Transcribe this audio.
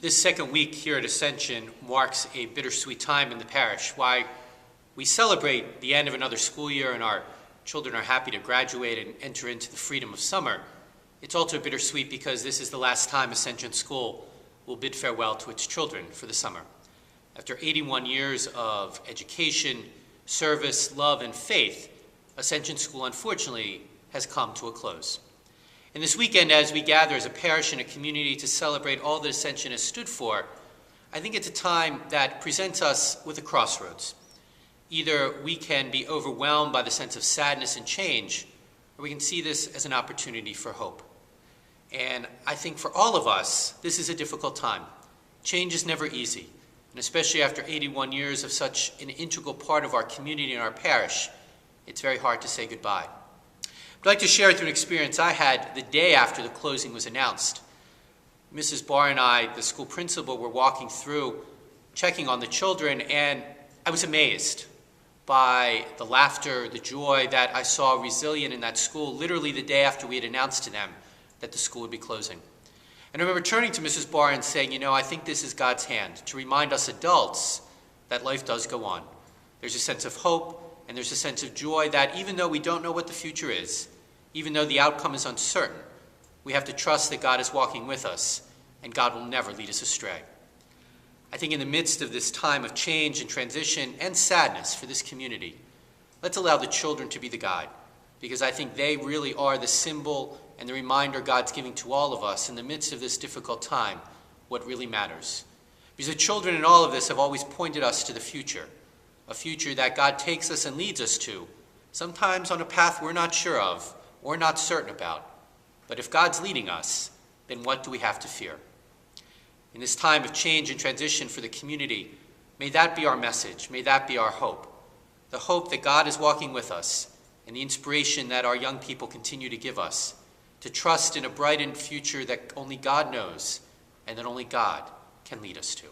This second week here at Ascension marks a bittersweet time in the parish. Why we celebrate the end of another school year and our children are happy to graduate and enter into the freedom of summer. It's also bittersweet because this is the last time Ascension School will bid farewell to its children for the summer. After 81 years of education, service, love, and faith, Ascension School unfortunately has come to a close. And this weekend, as we gather as a parish and a community to celebrate all that Ascension has stood for, I think it's a time that presents us with a crossroads. Either we can be overwhelmed by the sense of sadness and change, or we can see this as an opportunity for hope. And I think for all of us, this is a difficult time. Change is never easy, and especially after 81 years of such an integral part of our community and our parish, it's very hard to say goodbye. I'd like to share through an experience I had the day after the closing was announced. Mrs. Barr and I, the school principal, were walking through, checking on the children, and I was amazed by the laughter, the joy that I saw resilient in that school literally the day after we had announced to them that the school would be closing. And I remember turning to Mrs. Barr and saying, I think this is God's hand to remind us adults that life does go on. There's a sense of hope, and there's a sense of joy that even though we don't know what the future is, even though the outcome is uncertain, we have to trust that God is walking with us, and God will never lead us astray. I think in the midst of this time of change and transition and sadness for this community, let's allow the children to be the guide, because I think they really are the symbol and the reminder God's giving to all of us in the midst of this difficult time what really matters. Because the children in all of this have always pointed us to the future, a future that God takes us and leads us to, sometimes on a path we're not sure of or not certain about. But if God's leading us, then what do we have to fear? In this time of change and transition for the community, may that be our message, may that be our hope. The hope that God is walking with us and the inspiration that our young people continue to give us, to trust in a brightened future that only God knows and that only God can lead us to.